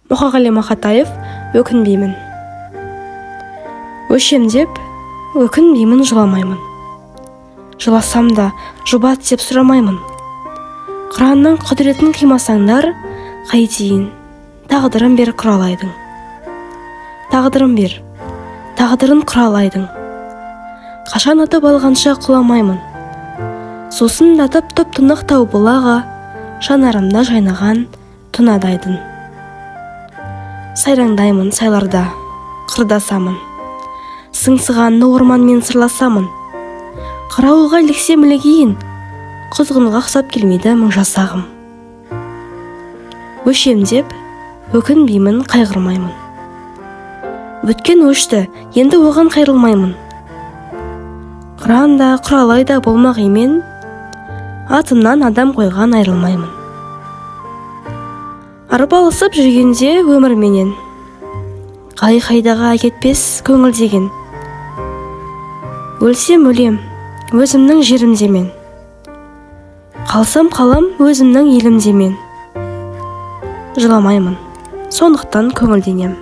Мұқағали Мақатаев, өкінбеймін. Өшемдеп, өкінбеймін, жыламаймын. Жыласам да жұбат деп сұрамаймын. Қыранның құдіретін қимасаңдар, қайтейін, тағдырын бер құралайдың. Тағдырын бер, тағдырын құралайдың. Қашан атып алғанша құламаймын. Сосын атып тұп-тұнық тау бұлаға, жанарымда жайнаған тұнадайдың. Сайраңдаймын сайларда, қырдасамын. Сыңсыған орманмен сырласамын. Қарауылға іліксем ілігейін, құзғынға ұқсап келмейді мың жасағым. Өшемдеп, өкінбеймін, қайғырмаймын. Өткен өшті, енді оған қайрылмаймын. Қыран да, құралай да болмақ емен, атымнан адам қойған айрылмаймын. Арпалысып жүргенде өмірменен, қай-қайдаға кетпес көңілдеген. Өлсем өлем, өзімнің жерімдемен. Қалсам қалам, өзімнің елімдемен. Жыламаймын, сондықтан көңілденем.